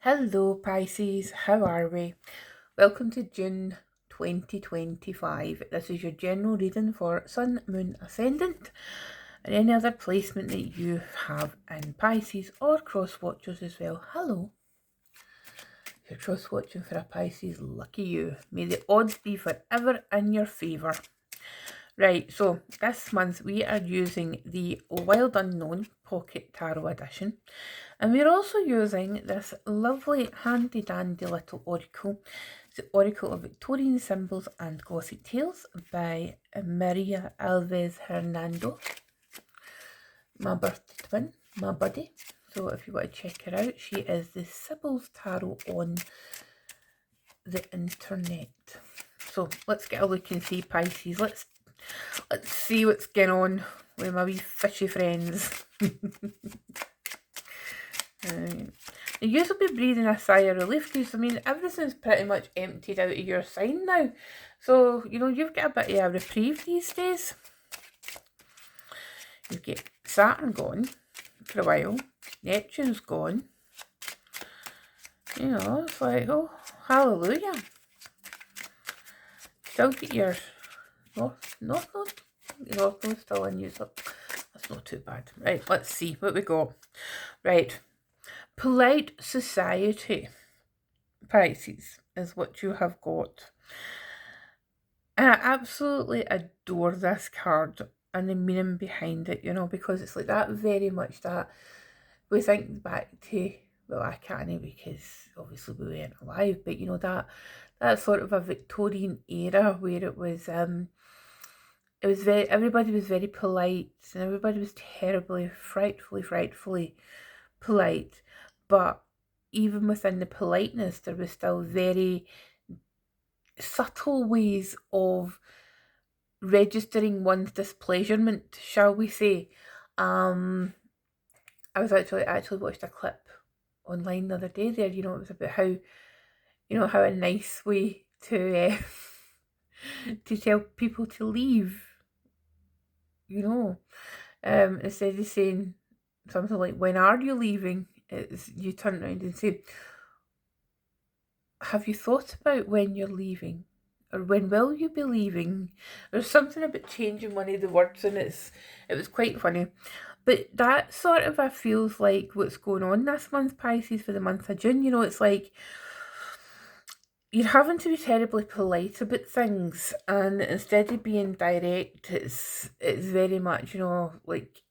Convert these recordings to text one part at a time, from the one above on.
Hello Pisces, how are we? Welcome to June 2025. This is your general reading for Sun, Moon, Ascendant and any other placement that you have in Pisces or cross watchers as well. Hello. If you're cross watching for a Pisces, lucky you. May the odds be forever in your favour. Right, so this month we are using the Wild Unknown Pocket Tarot Edition, and we're also using this lovely handy dandy little oracle. It's the Oracle of Victorian Symbols and Gothic Tales by Maria Alves Hernando, my birthday twin, my buddy. So if you want to check her out, she is the Sibyl's Tarot on the internet. So let's get a look and see, Pisces. Let's see what's going on with my wee fishy friends. Right. You will be breathing a sigh of relief because, I mean, everything's pretty much emptied out of your sign now. So, you know, you've got a bit of a reprieve these days. You've got Saturn gone for a while. Neptune's gone. You know, it's like, oh, hallelujah. Still get your North Node's still in use up. That's not too bad. Right, let's see what we got. Right. Polite society, Pisces, is what you have got. And I absolutely adore this card and the meaning behind it, you know, because it's like that, very much that we think back to, well, I can't because obviously we weren't alive, but you know, that sort of a Victorian era where it was everybody was very polite and everybody was terribly, frightfully polite. But even within the politeness, there was still very subtle ways of registering one's displeasurement, shall we say. I was actually watched a clip online the other day there, you know, it was about how a nice way to to tell people to leave, you know. Instead of saying something like, when are you leaving? You turn around and say, have you thought about when you're leaving? Or when will you be leaving? There's something about changing one of the words, and it was quite funny. But that sort of feels like what's going on this month, Pisces, for the month of June. You know, it's like you're having to be terribly polite about things, and instead of being direct, it's very much, you know, like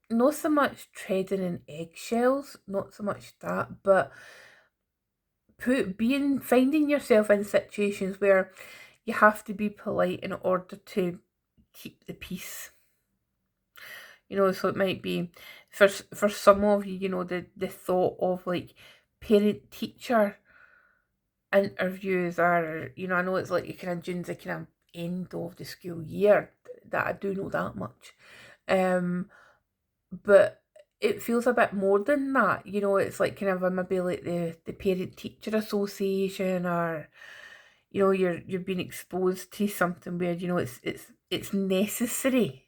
not so much treading in eggshells, not so much that, but finding yourself in situations where you have to be polite in order to keep the peace. You know, so it might be for some of you, you know, the thought of like parent teacher interviews are, you know, I know it's like you kind of June's the kind of end of the school year, that I do know that much. But it feels a bit more than that, you know. It's like kind of maybe like the parent teacher association, or you know, you're being exposed to something where, you know, it's necessary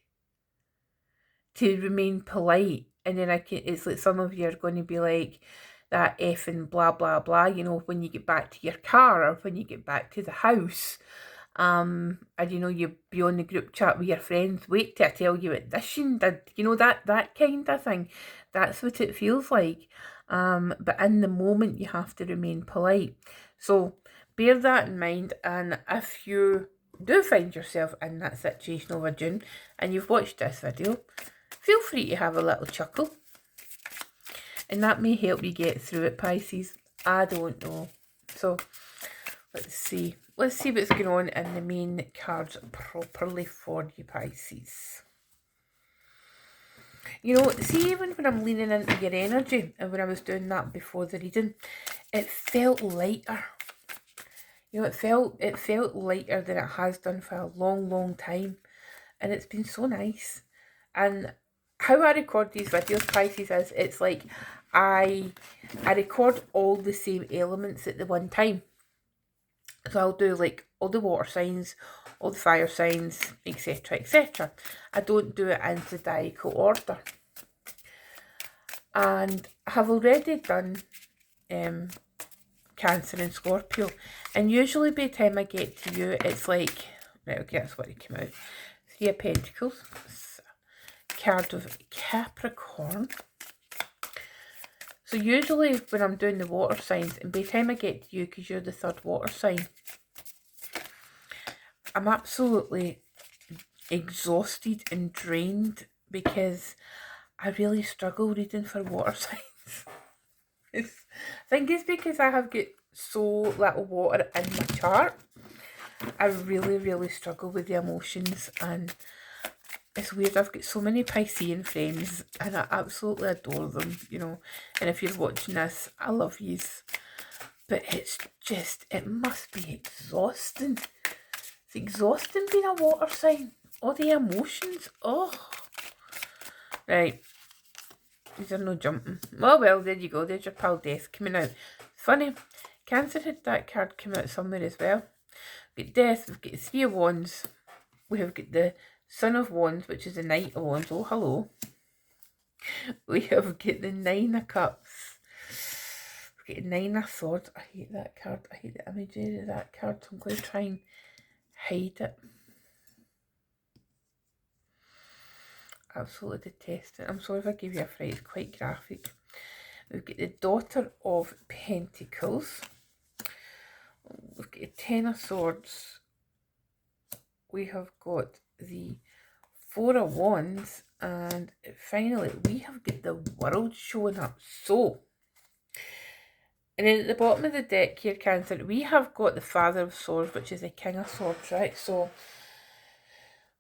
to remain polite. And then it's like some of you are going to be like that effing blah blah blah, you know, when you get back to your car or when you get back to the house. And you know, you be on the group chat with your friends, wait till I tell you what this did, you know, that kind of thing. That's what it feels like. But in the moment you have to remain polite. So bear that in mind, and if you do find yourself in that situation over June and you've watched this video, feel free to have a little chuckle. And that may help you get through it, Pisces. I don't know. So let's see. Let's see what's going on in the main cards properly for you, Pisces. You know, see, even when I'm leaning into your energy, and when I was doing that before the reading, it felt lighter. You know, it felt lighter than it has done for a long time. And it's been so nice. And how I record these videos, Pisces, is it's like I record all the same elements at the one time. So I'll do like all the water signs, all the fire signs, etc, etc. I don't do it in zodiacal order. And I have already done Cancer and Scorpio. And usually by the time I get to you, it's like, right, okay, that's what it came out. Three of Pentacles, card of Capricorn. So usually when I'm doing the water signs, and by the time I get to you, because you're the third water sign, I'm absolutely exhausted and drained because I really struggle reading for water signs. I think it's because I have got so little water in my chart. I really, really struggle with the emotions, and it's weird. I've got so many Piscean friends and I absolutely adore them, you know. And if you're watching this, I love yous. But it's just, it must be exhausting. It's exhausting being a water sign. All the emotions. Oh. Right. These are no jumping. Oh well, there you go. There's your pal Death coming out. Funny. Cancer had that card come out somewhere as well. We've got Death, we've got the Three of Wands. We have got the Son of Wands, which is the Knight of Wands. Oh, hello. We have got the Nine of Cups. We've got the Nine of Swords. I hate that card. I hate the imagery of that card. So I'm going to try and hide it. Absolutely detest it. I'm sorry if I give you a fright. It's quite graphic. We've got the Daughter of Pentacles. We've got the Ten of Swords. We have got the Four of Wands. And finally, we have got the World showing up. So, and then at the bottom of the deck here, Cancer, we have got the Father of Swords, which is the King of Swords, right? So,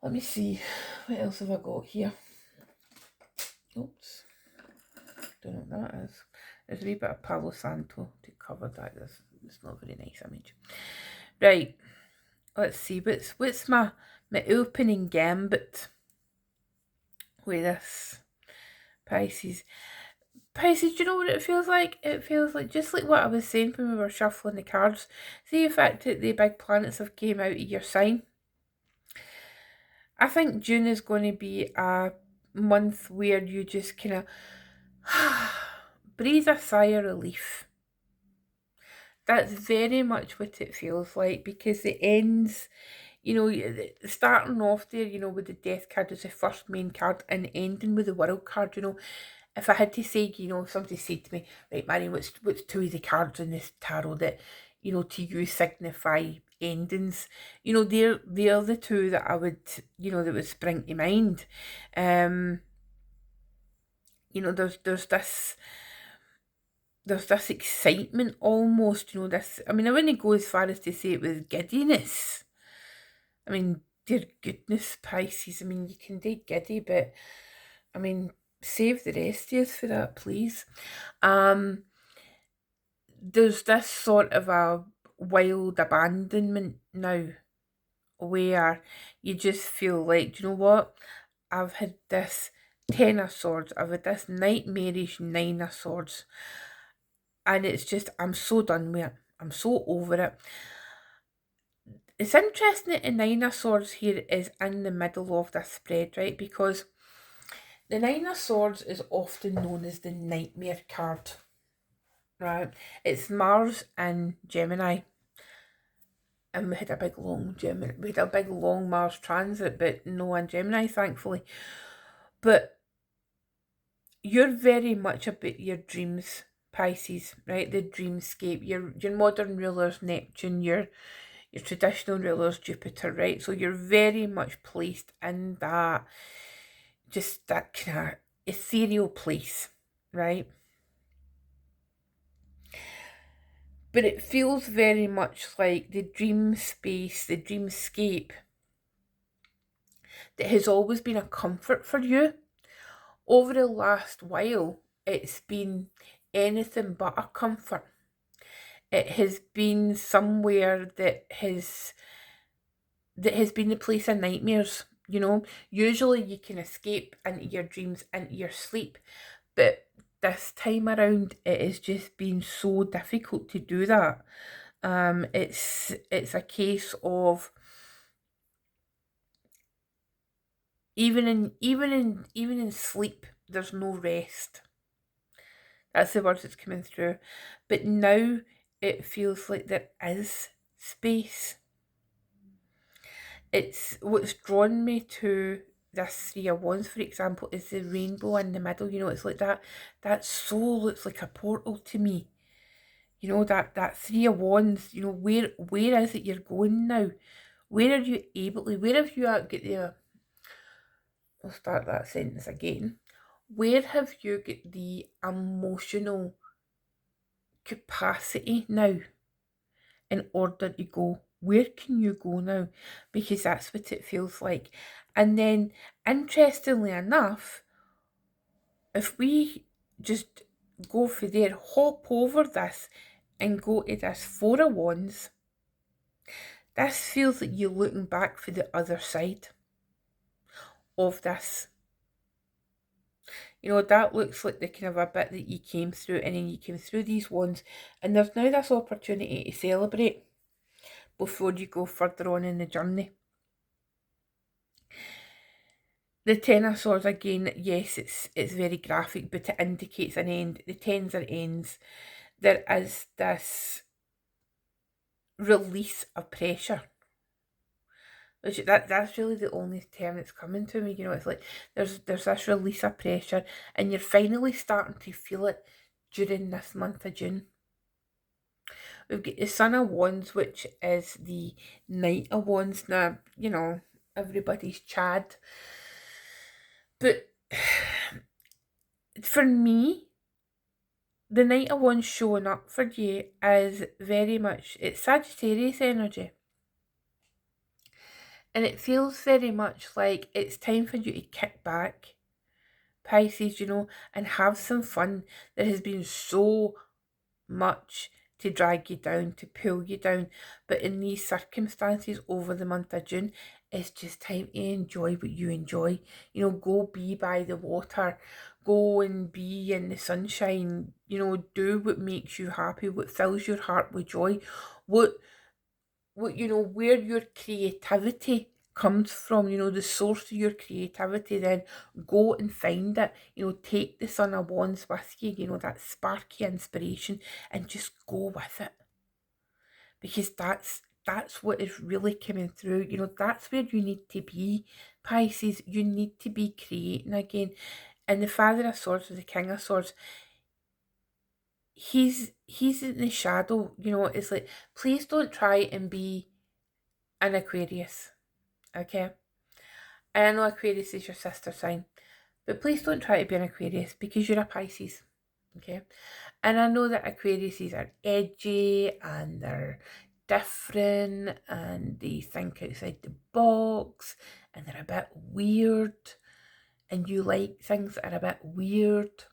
let me see. What else have I got here? Oops. Don't know what that is. There's a wee bit of Palo Santo to cover that. It's not a very nice image. Right. Let's see. What's my opening gambit with this Pisces? Pisces, do you know what it feels like? It feels like, just like what I was saying when we were shuffling the cards. See the fact that the big planets have came out of your sign? I think June is going to be a month where you just kind of breathe a sigh of relief. That's very much what it feels like, because the ends, you know, starting off there, you know, with the Death card as the first main card and ending with the World card, you know. If I had to say, you know, if somebody said to me, right, Marion, what's two of the cards in this tarot that, you know, to you signify endings, you know, they're the two that I would, you know, that would spring to mind. You know, there's this excitement almost, you know, this, I mean, I wouldn't go as far as to say it was giddiness. I mean, dear goodness, Pisces, I mean, you can be giddy, but, I mean, save the rest of us for that, please. There's this sort of a wild abandonment now, where you just feel like, do you know what? I've had this Ten of Swords, I've had this nightmarish Nine of Swords, and it's just, I'm so done with it. I'm so over it. It's interesting that the Nine of Swords here is in the middle of this spread, right? Because the Nine of Swords is often known as the Nightmare card, right? It's Mars and Gemini. And we had a big long Gemini, we had a big long Mars transit, but no on Gemini, thankfully. But you're very much about your dreams, Pisces, right? The dreamscape. Your modern ruler's Neptune, your traditional ruler's Jupiter, right? So you're very much placed in that, just that kind of ethereal place, right? But it feels very much like the dream space, the dreamscape, that has always been a comfort for you. Over the last while, it's been anything but a comfort. It has been somewhere that has been the place of nightmares, you know. Usually you can escape into your dreams, into your sleep, but this time around it has just been so difficult to do that. It's a case of even in sleep there's no rest. That's the words that's coming through. But now it feels like there is space. It's what's drawn me to this Three of Wands, for example, is the rainbow in the middle. You know, it's like that soul looks like a portal to me. You know, that Three of Wands, you know, where is it you're going now? Where are you able to, where have you got the, I'll start that sentence again. Where have you got the emotional capacity now in order to go? Where can you go now? Because that's what it feels like. And then, interestingly enough, if we just go for there, hop over this and go to this Four of Wands, this feels like you're looking back for the other side of this. You know, that looks like the kind of a bit that you came through, and then you came through these ones, and there's now this opportunity to celebrate before you go further on in the journey. The Ten of Swords, again, yes, it's very graphic, but it indicates an end. The tens are ends. There is this release of pressure. Which that's really the only term that's coming to me. You know, it's like there's this release of pressure, and you're finally starting to feel it during this month of June. We've got the Son of Wands, which is the Knight of Wands. Now, you know, everybody's Chad. But for me, the Knight of Wands showing up for you is very much, it's Sagittarius energy. And it feels very much like it's time for you to kick back, Pisces, you know, and have some fun. There has been so much to drag you down, to pull you down. But in these circumstances over the month of June, it's just time to enjoy what you enjoy. You know, go be by the water, go and be in the sunshine, you know, do what makes you happy, what fills your heart with joy, what you know, where your creativity comes from, you know, the source of your creativity, then go and find it. You know, take the Son of Wands with you, you know, that sparky inspiration, and just go with it. Because that's what is really coming through. You know, that's where you need to be, Pisces. You need to be creating again. And the Father of Swords with the King of Swords, he's in the shadow. You know, it's like, please don't try and be an Aquarius. Okay? And I know Aquarius is your sister sign, but please don't try to be an Aquarius because you're a Pisces. Okay? And I know that Aquariuses are edgy and they're different and they think outside the box and they're a bit weird, and you like things that are a bit weird.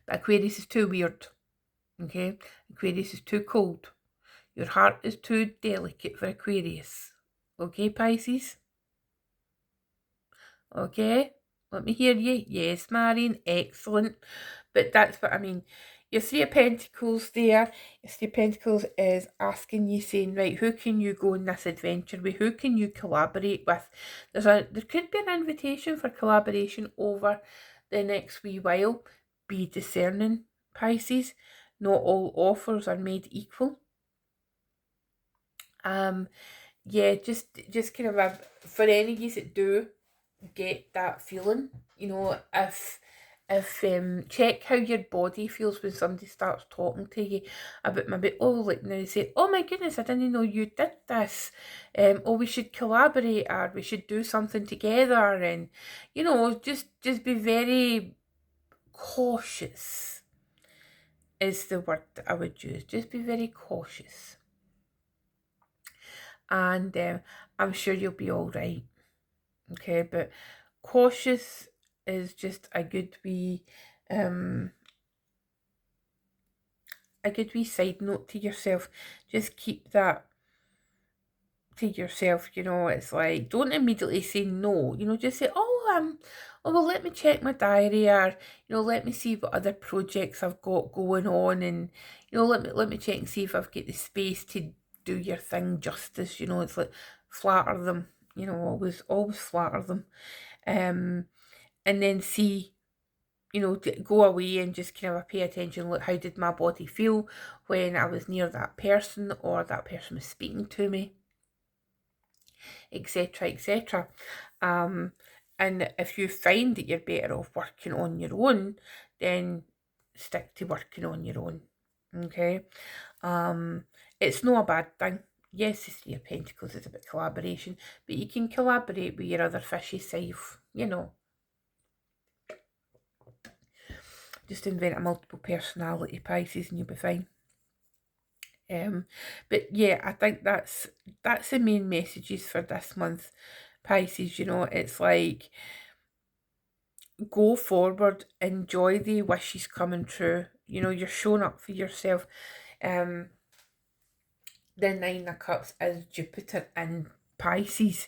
But Aquarius is too weird. Okay? Aquarius is too cold. Your heart is too delicate for Aquarius. Okay, Pisces? Okay, let me hear you. Yes, Marion, excellent. But that's what I mean. Your Three of Pentacles there. Your Three of Pentacles is asking you, saying, right, who can you go on this adventure with? Who can you collaborate with? There could be an invitation for collaboration over the next wee while. Be discerning, Pisces. Not all offers are made equal. Yeah, just kind of for any of you that do get that feeling, you know, if check how your body feels when somebody starts talking to you about maybe, oh, like now they say, oh my goodness, I didn't know you did this, oh, we should collaborate, or we should do something together, and you know, just be very cautious is the word that I would use. Just be very cautious, and I'm sure you'll be all right. Okay, but cautious is just a good wee side note to yourself. Just keep that to yourself, you know. It's like, don't immediately say no, you know, just say, oh well, let me check my diary, or you know, let me see what other projects I've got going on, and you know, let me check and see if I've got the space to do your thing justice. You know, it's like, flatter them, you know, always flatter them. And then see you know, to go away and just kind of pay attention, look, how did my body feel when I was near that person or that person was speaking to me, etc., etc. Um, and if you find that you're better off working on your own, then stick to working on your own. Okay. Um, it's not a bad thing. Yes, the Three of Pentacles is about collaboration, but you can collaborate with your other fishy self, you know. Just invent a multiple personality, Pisces, and you'll be fine. But yeah, I think that's the main messages for this month, Pisces. You know, it's like, go forward, enjoy the wishes coming true. You know, you're showing up for yourself. Um, the Nine of Cups is Jupiter in Pisces.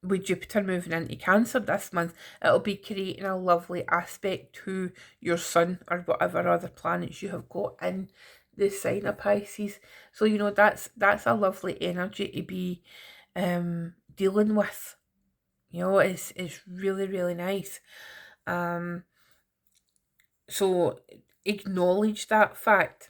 With Jupiter moving into Cancer this month, it'll be creating a lovely aspect to your sun or whatever other planets you have got in the sign of Pisces. So, you know, that's a lovely energy to be dealing with. You know, it's really, really nice. So acknowledge that fact.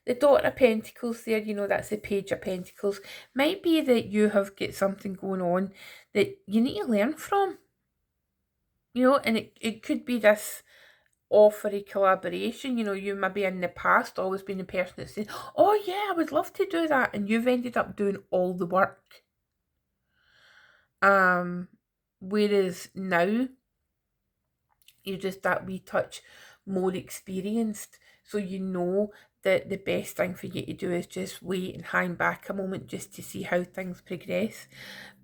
The Daughter of Pentacles there, you know, that's the Page of Pentacles. Might be that you have got something going on that you need to learn from. You know, and it could be this offer a collaboration. You know, you maybe in the past always been the person that said, oh yeah, I would love to do that. And you've ended up doing all the work. Whereas now you're just that wee touch more experienced, so you know that the best thing for you to do is just wait and hang back a moment just to see how things progress.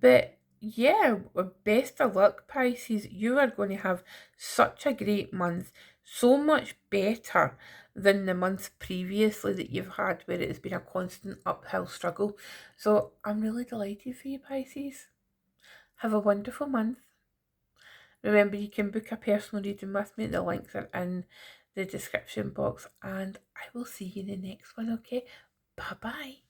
But yeah, best of luck, Pisces. You are going to have such a great month, so much better than the months previously that you've had where it has been a constant uphill struggle. So I'm really delighted for you, Pisces. Have a wonderful month. Remember, you can book a personal reading with me. The links are in the description box, and I will see you in the next one, okay? Bye bye.